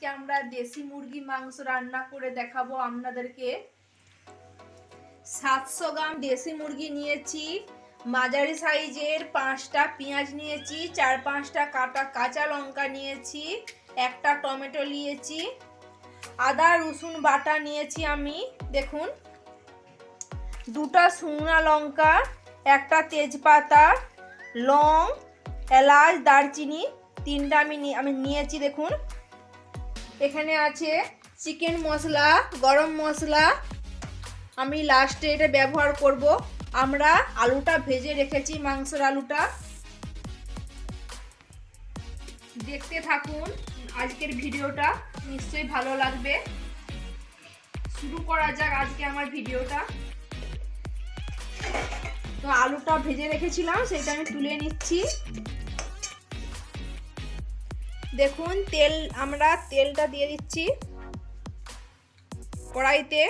আজকে আমরা দেশি মুরগি মাংস রান্না করে দেখাবো আপনাদেরকে। 700 গ্রাম দেশি মুরগি নিয়েছি, মাঝারি সাইজের 5টা পেঁয়াজ নিয়েছি, 4-5টা কাঁচা লঙ্কা নিয়েছি, একটা টমেটো নিয়েছি, আদা রসুন বাটা নিয়েছি আমি দেখুন, 2টা শুকনো লঙ্কা, একটা তেজপাতা, লং, এলাচ, দারচিনি 3টা আমি নিয়েছি দেখুন। এখানে আছে চিকেন মশলা, গরম মশলা, আমি লাস্টে এটা ব্যবহার করব। আমরা আলুটা ভেজে রেখেছি, মাংসের আলুটা। দেখতে থাকুন, আজকের ভিডিওটা নিশ্চয়ই ভালো লাগবে। শুরু করা যাক আজকে আমার ভিডিওটা। তো আলুটা ভেজে রেখেছিলাম, সেটা আমি তুলে নিচ্ছি। দেখুন আমরা তেলটা দিয়ে দিচ্ছি কড়াইতে।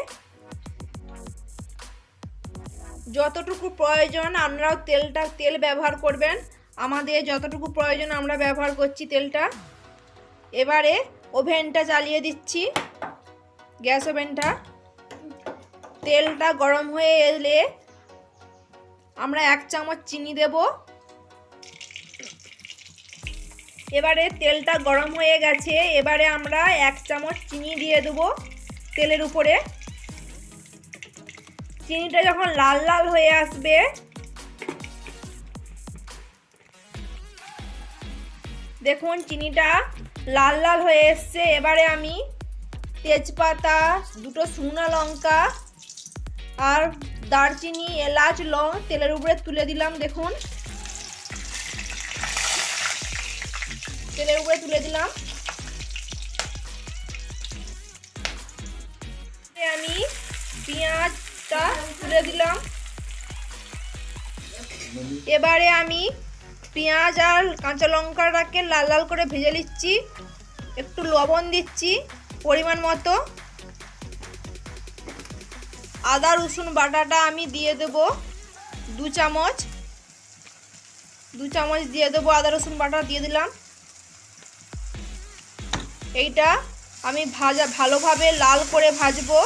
যতটুকু প্রয়োজন আপনারাও তেল ব্যবহার করবেন, আমাদের যতটুকু প্রয়োজন আমরা ব্যবহার করছি তেলটা। এবারে ওভেনটা জ্বালিয়ে দিচ্ছি, গ্যাস ওভেনটা। তেলটা গরম হয়ে এলে আমরা 1 চামচ চিনি দেব। এবারে তেলটা গরম হয়ে গেছে, এবারে আমরা 1 চামচ চিনি দিয়ে দেব তেলের উপরে। চিনিটা যখন লাল লাল হয়ে আসবে, দেখুন চিনিটা লাল লাল হয়ে এসছে। এবারে আমি তেজপাতা, 2টো শুকনো লঙ্কা আর দারচিনি, এলাচ, লং তেলের উপরে তুলে দিলাম। দেখুন তেলের উপরে তুলে দিলাম। আমি পেঁয়াজটা তুলে দিলাম। এবারে আমি পেঁয়াজ আর কাঁচা লঙ্কাটাকে লাল লাল করে ভেজে নিচ্ছি। একটু লবণ দিচ্ছি পরিমাণ মতো। আদা রসুন বাটাটা আমি দিয়ে দেব 2 চামচ। 2 চামচ দিয়ে দেবো, আদা রসুন বাটা দিয়ে দিলাম। এইটা আমি ভালোভাবে লাল করে ভাজবো।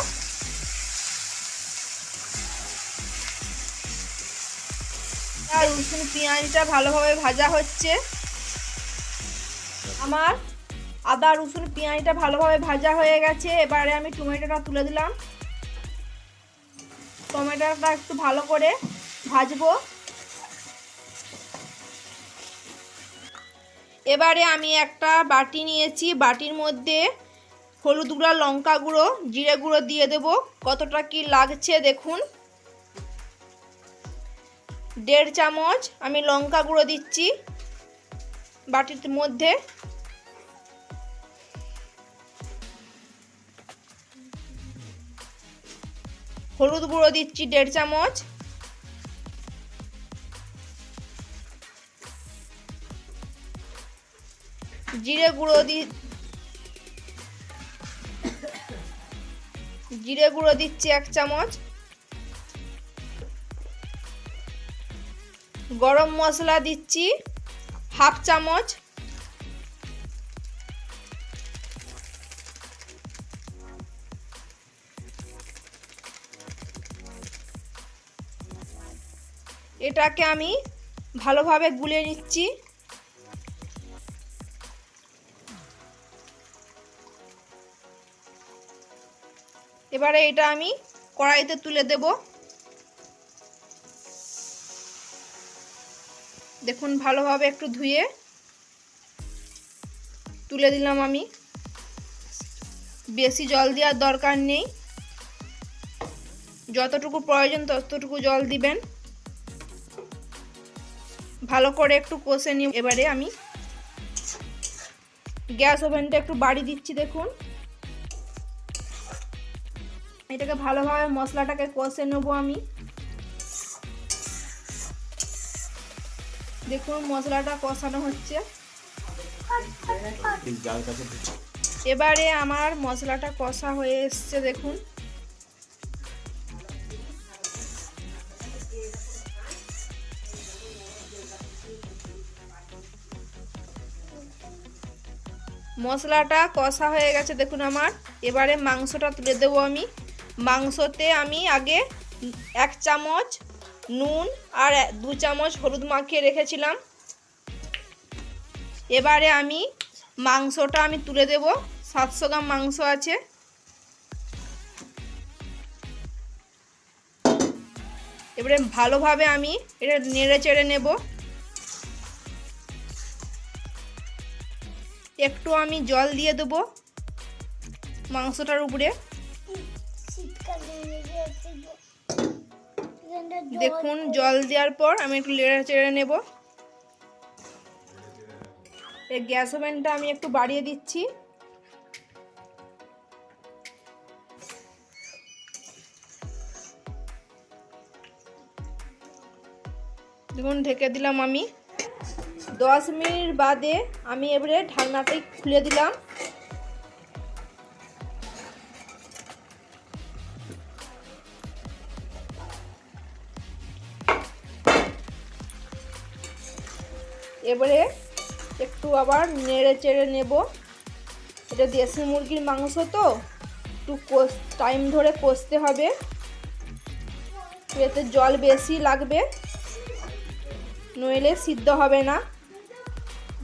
রসুন পেঁয়াজটা ভালোভাবে ভাজা হচ্ছে। আমার আদা রসুন পেঁয়াজটা ভালোভাবে ভাজা হয়ে গেছে। এবারে আমি টমেটোটা তুলে দিলাম। টমেটোটা একটু ভালো করে ভাজবো। এবারে আমি একটা বাটি নিয়েছি, বাটির মধ্যে হলুদ গুঁড়ো, লঙ্কা গুঁড়ো, জিরে গুঁড়ো দিয়ে দেব। কতটা কি লাগছে দেখুন। 1.5 চামচ আমি লঙ্কা গুঁড়ো দিচ্ছি বাটির মধ্যে। হলুদ গুঁড়ো দিচ্ছি 1.5 চামচ। জিরে গুঁড়ো দিচ্ছি 1 চামচ। গরম মশলা দিচ্ছি 1/2 চামচ। এটাকে আমি ভালোভাবে গুলে নিচ্ছি। এবারে এটা আমি কড়াইতে তুলে দেব। দেখুন ভালোভাবে একটু ধুয়ে তুলে দিলাম আমি। বেশি জল দেওয়ার দরকার নেই, যতটুকু প্রয়োজন ততটুকু জল দিবেন। ভালো করে একটু কষে নিই। এবারে আমি গ্যাস ওভেনটা একটু বাড়িয়ে দিচ্ছি। দেখুন এটাকে ভালোভাবে মশলাটাকে কষে নেব আমি। দেখুন মশলাটা কষানো হচ্ছে। এবারে আমার মশলাটা কষা হয়ে এসছে। দেখুন মশলাটা কষা হয়ে গেছে দেখুন আমার। এবারে মাংসটা তুলে দেবো আমি। মাংসতে আমি আগে 1 চামচ নুন আর 2 চামচ হলুদ মাখিয়ে রেখেছিলাম। এবারে আমি মাংসটা তুলে দেব। 700 গ্রাম মাংস আছে। এবারে ভালোভাবে আমি এটা নেড়ে চেড়ে নেব। একটু আমি জল দিয়ে দেব মাংসটার উপরে। দেখুন জল দেওয়ার পর আমি একটু নেড়ে চেড়ে নেব। এই গ্যাস ওভেনটা আমি একটু বাড়িয়ে দিচ্ছি। দেখুন ঢেকে দিলাম আমি। 10 মিনিট বাদে আমি এবারে ঢাকনাটা খুলে দিলাম। এবারে একটু আবার নেড়ে চেড়ে নেব। এটা দেশি মুরগির মাংস তো একটু টাইম ধরে কষতে হবে। এতে জল বেশি লাগবে, নইলে সিদ্ধ হবে না।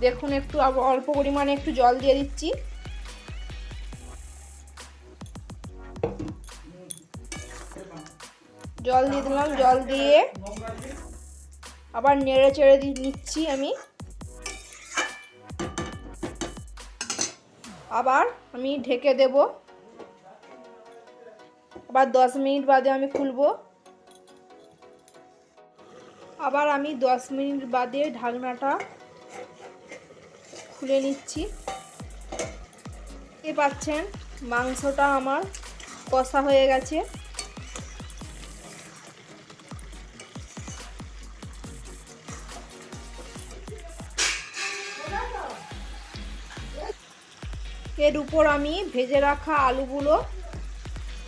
দেখুন একটু অল্প পরিমাণে একটু জল দিয়ে দিচ্ছি। জল দিয়ে দিলাম। জল দিয়ে আবার নেড়ে চেড়ে নিচ্ছি আমি। আবার আমি ঢেকে দেব। আবার 10 মিনিট বাদে আমি খুলবো। আবার আমি 10 মিনিট বাদে ঢাকনাটা খুলে নিচ্ছি। দেখতে পাচ্ছেন মাংসটা আমার কষা হয়ে গেছে। এর উপর আমি ভেজে রাখা আলুগুলো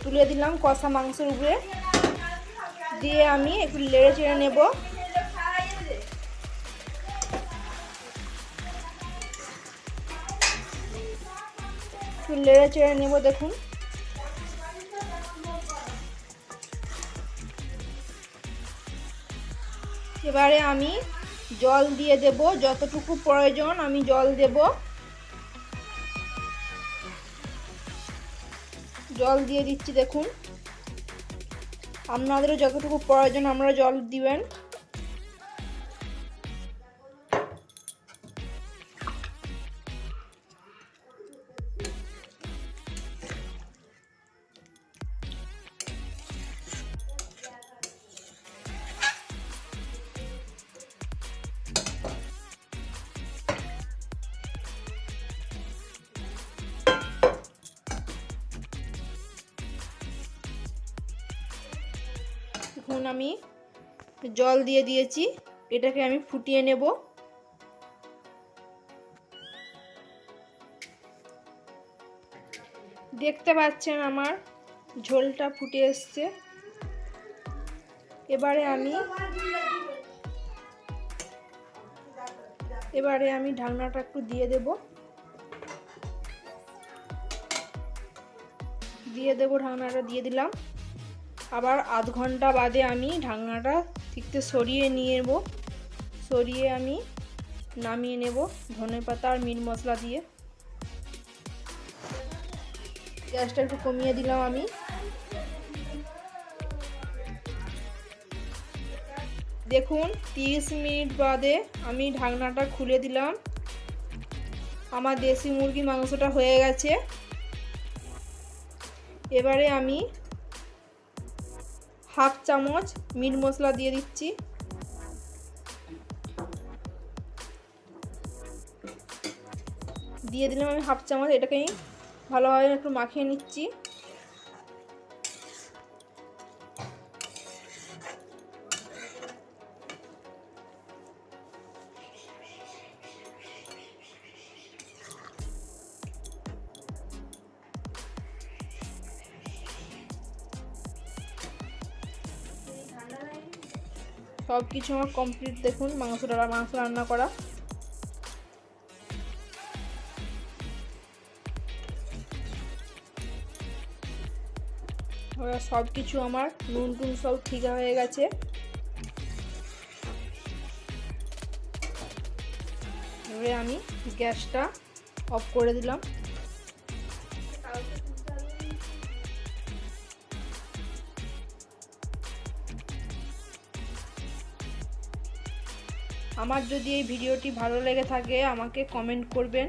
তুলে দিলাম কষা মাংসের উপরে দিয়ে আমি একটু নেড়ে চেড়ে নেব। একটু নেড়ে চেড়ে নেব। দেখুন এবারে আমি জল দিয়ে দেব। যতটুকু প্রয়োজন আমি জল দেব। জল দিয়ে দিচ্ছি। দেখুন আপনাদেরও যতটুকু প্রয়োজন আপনারা জল দিবেন। এখন আমি জল দিয়ে দিয়েছি। এটাকে আমি ফুটিয়ে নেব। দেখতে পাচ্ছেন আমার ঝোলটা ফুটে এসছে। এবারে আমি ঢাকনাটা একটু দিয়ে দেব। ঢাকনাটা দিয়ে দিলাম। আবার আধ ঘন্টা বাদে আমি ঢাকনাটা ঠিকতে সরিয়ে নেব। সরিয়ে আমি নামিয়ে নেব ধনেপাতা আর মিট মশলা দিয়ে। গ্যাসটা একটু কমিয়ে দিলাম আমি। দেখুন 30 মিনিট বাদে আমি ঢাকনাটা খুলে দিলাম। আমার দেশি মুরগি মাংসটা হয়ে গেছে। এবারে আমি 1/2 চামচ মিট মশলা দিয়ে দিচ্ছি। দিয়ে দিলাম আমি 1/2 চামচ। এটাকে ভালোভাবে একটু মাখিয়ে নিচ্ছি। সব কিছু আমার কমপ্লিট। দেখুন মাংস রান্না করা। এবার সব কিছু আমার নুন টুন সব ঠিক হয়ে গেছে। এবারে আমি গ্যাসটা অফ করে দিলাম। আমার যদি এই ভিডিওটি ভালো লেগে থাকে আমাকে কমেন্ট করবেন।